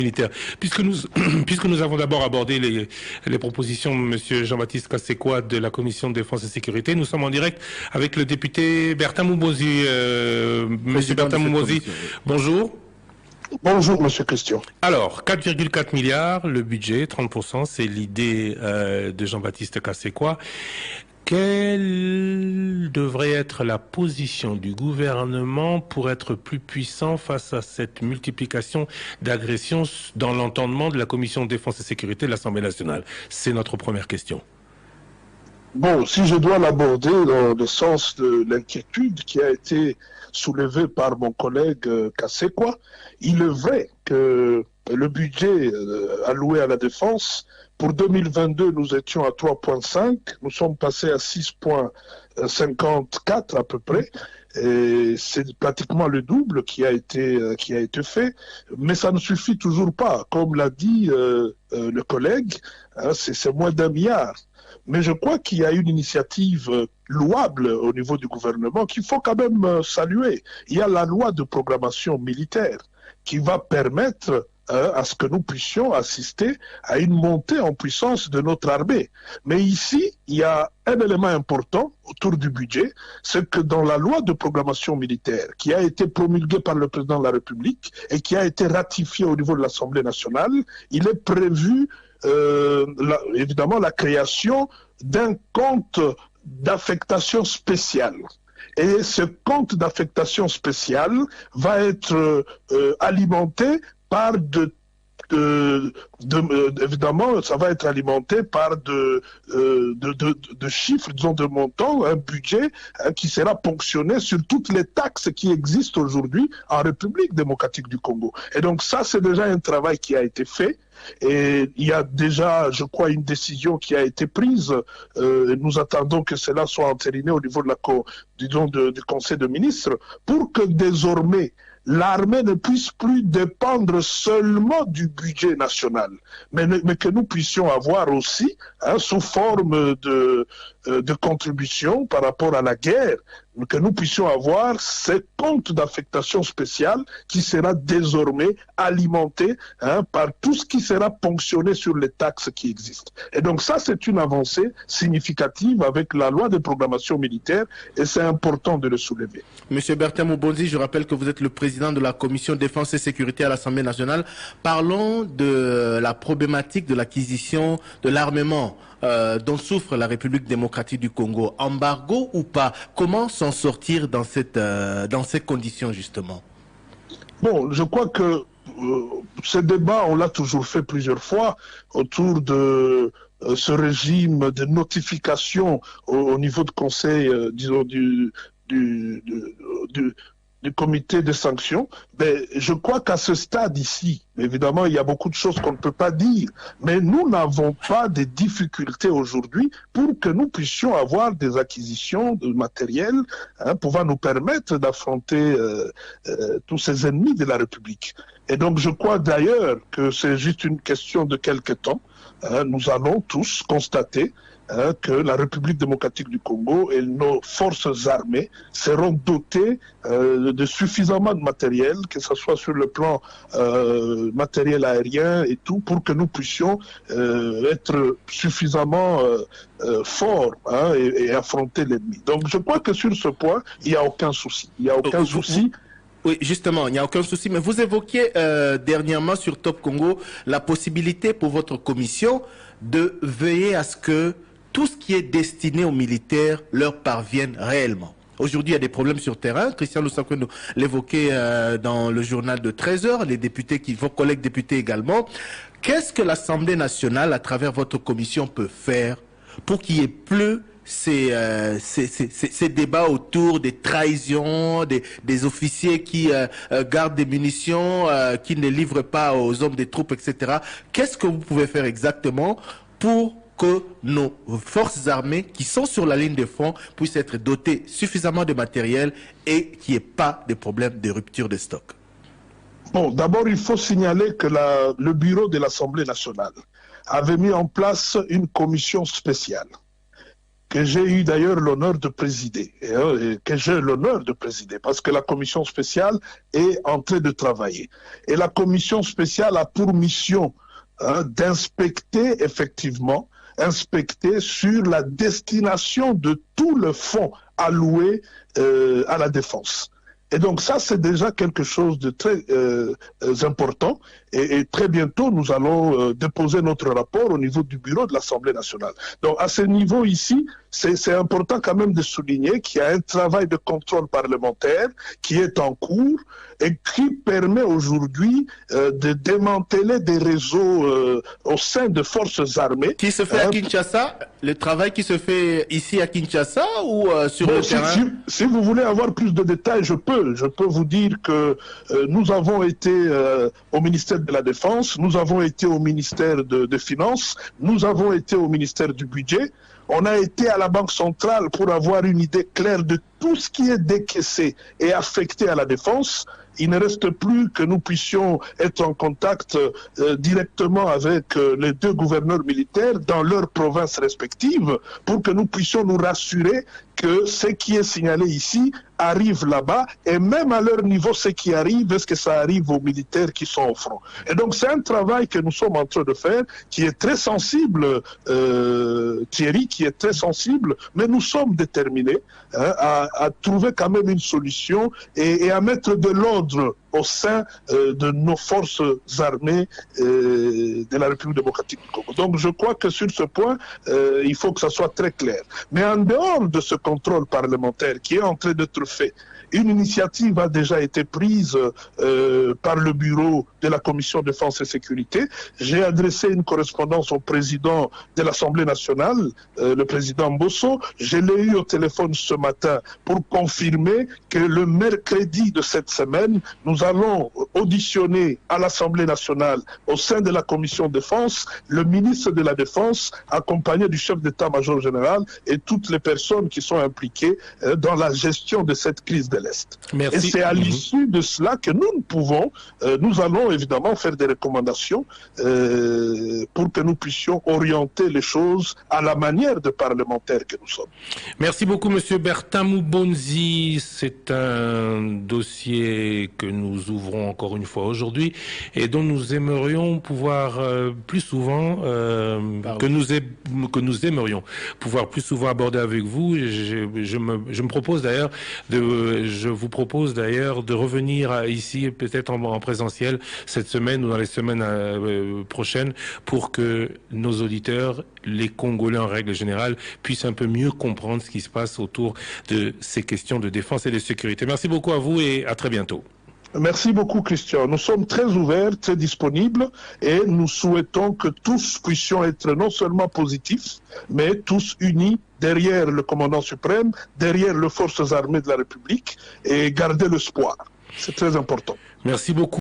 militaire. Puisque nous avons d'abord abordé les propositions de M. Jean-Baptiste Kassekwa de la Commission de défense et sécurité, nous sommes en direct avec le député Bertin Moubozi. Monsieur Bertin Moubozi, bonjour. Bonjour, Monsieur Christian. Alors, 4,4 milliards, le budget, 30%, c'est l'idée de Jean-Baptiste Kassekwa. Quelle devrait être la position du gouvernement pour être plus puissant face à cette multiplication d'agressions dans l'entendement de la Commission de défense et sécurité de l'Assemblée nationale? C'est notre première question. Bon, si je dois l'aborder dans le sens de l'inquiétude qui a été soulevée par mon collègue Kassekwa, il est vrai que le budget alloué à la défense, pour 2022, nous étions à 3,5, nous sommes passés à 6,54 à peu près, et c'est pratiquement le double qui a été fait, mais ça ne suffit toujours pas. Comme l'a dit le collègue, hein, c'est moins d'1 milliard. Mais je crois qu'il y a une initiative louable au niveau du gouvernement qu'il faut quand même saluer. Il y a la loi de programmation militaire qui va permettre à ce que nous puissions assister à une montée en puissance de notre armée. Mais ici, il y a un élément important autour du budget, c'est que dans la loi de programmation militaire qui a été promulguée par le président de la République et qui a été ratifiée au niveau de l'Assemblée nationale, il est prévu évidemment la création d'un compte d'affectation spéciale. Et ce compte d'affectation spéciale va être alimenté par évidemment, ça va être alimenté par de chiffres, disons de montants, un budget qui sera ponctionné sur toutes les taxes qui existent aujourd'hui en République démocratique du Congo. Et donc ça, c'est déjà un travail qui a été fait. Et il y a déjà, je crois, une décision qui a été prise. Nous attendons que cela soit entériné au niveau de du Conseil de ministres pour que désormais l'armée ne puisse plus dépendre seulement du budget national, mais que nous puissions avoir aussi, hein, sous forme de contribution par rapport à la guerre, que nous puissions avoir ces comptes d'affectation spéciale qui sera désormais alimenté, hein, par tout ce qui sera ponctionné sur les taxes qui existent. Et donc ça, c'est une avancée significative avec la loi de programmation militaire et c'est important de le soulever. Monsieur Bertin Moubozi, je rappelle que vous êtes le président de la Commission défense et sécurité à l'Assemblée nationale. Parlons de la problématique de l'acquisition de l'armement dont souffre la République démocratique du Congo. Embargo ou pas? Comment s'en sortir dans ces conditions, justement? Bon, je crois que ce débat, on l'a toujours fait plusieurs fois autour de ce régime de notification au niveau de conseil, disons, du comité de sanctions, mais je crois qu'à ce stade ici, évidemment, il y a beaucoup de choses qu'on ne peut pas dire, mais nous n'avons pas de difficultés aujourd'hui pour que nous puissions avoir des acquisitions de matériel, hein, pouvant nous permettre d'affronter tous ces ennemis de la République. Et donc je crois d'ailleurs que c'est juste une question de quelques temps. Hein, nous allons tous constater que la République démocratique du Congo et nos forces armées seront dotées de suffisamment de matériel, que ce soit sur le plan matériel aérien et tout, pour que nous puissions être suffisamment forts, hein, et affronter l'ennemi. Donc je crois que sur ce point, il n'y a aucun souci. Il n'y a aucun souci. Oui, justement, il n'y a aucun souci. Mais vous évoquiez dernièrement sur Top Congo la possibilité pour votre commission de veiller à ce que tout ce qui est destiné aux militaires leur parvienne réellement. Aujourd'hui, il y a des problèmes sur terrain. Christian Lusakwe l'évoquait dans le journal de 13h, les députés, vos collègues députés également. Qu'est-ce que l'Assemblée nationale, à travers votre commission, peut faire pour qu'il n'y ait plus ces débats autour des trahisons, des officiers qui gardent des munitions, qui ne livrent pas aux hommes des troupes, etc. Qu'est-ce que vous pouvez faire exactement pour que nos forces armées qui sont sur la ligne de front puissent être dotées suffisamment de matériel et qu'il n'y ait pas de problème de rupture de stock? Bon, d'abord, il faut signaler que le bureau de l'Assemblée nationale avait mis en place une commission spéciale que j'ai eu d'ailleurs l'honneur de présider, parce que la commission spéciale est en train de travailler. Et la commission spéciale a pour mission d'inspecter effectivement, sur la destination de tout le fonds alloué à la défense. Et donc ça, c'est déjà quelque chose de très important. Et très bientôt, nous allons déposer notre rapport au niveau du bureau de l'Assemblée nationale. Donc à ce niveau ici, c'est important quand même de souligner qu'il y a un travail de contrôle parlementaire qui est en cours et qui permet aujourd'hui de démanteler des réseaux au sein de forces armées. Qui se fait à Kinshasa? Le travail qui se fait ici à Kinshasa ou sur le terrain? Si vous voulez avoir plus de détails, je peux vous dire que nous avons été au ministère de la Défense, nous avons été au ministère des Finances, nous avons été au ministère du Budget. On a été à la Banque centrale pour avoir une idée claire de tout ce qui est décaissé et affecté à la défense. Il ne reste plus que nous puissions être en contact directement avec les deux gouverneurs militaires dans leurs provinces respectives pour que nous puissions nous rassurer que ce qui est signalé ici arrive là-bas et même à leur niveau, ce qui arrive, est-ce que ça arrive aux militaires qui sont au front? Et donc c'est un travail que nous sommes en train de faire qui est très sensible, Thierry, qui est très sensible, mais nous sommes déterminés à trouver quand même une solution et à mettre de l'ordre au sein de nos forces armées de la République démocratique du Congo. Donc je crois que sur ce point, il faut que ça soit très clair. Mais en dehors de ce contrôle parlementaire qui est en train d'être fait, une initiative a déjà été prise par le bureau de la Commission Défense et Sécurité. J'ai adressé une correspondance au président de l'Assemblée nationale, le président Mbosso. Je l'ai eu au téléphone ce matin pour confirmer que le mercredi de cette semaine, nous allons auditionner à l'Assemblée nationale, au sein de la Commission Défense, le ministre de la Défense, accompagné du chef d'état-major général et toutes les personnes qui sont impliquées dans la gestion de cette crise de l'Est. Merci. Et c'est à l'issue de cela que nous allons évidemment faire des recommandations pour que nous puissions orienter les choses à la manière de parlementaires que nous sommes. Merci beaucoup, Monsieur Bertin Moubonzi. C'est un dossier que nous ouvrons encore une fois aujourd'hui et dont nous aimerions pouvoir plus souvent, que nous aimerions pouvoir plus souvent aborder avec vous. Je vous propose d'ailleurs de revenir ici peut-être en présentiel cette semaine ou dans les semaines prochaines pour que nos auditeurs, les Congolais en règle générale, puissent un peu mieux comprendre ce qui se passe autour de ces questions de défense et de sécurité. Merci beaucoup à vous et à très bientôt. Merci beaucoup, Christian. Nous sommes très ouverts, très disponibles et nous souhaitons que tous puissions être non seulement positifs, mais tous unis derrière le commandant suprême, derrière les forces armées de la République et garder l'espoir. C'est très important. Merci beaucoup.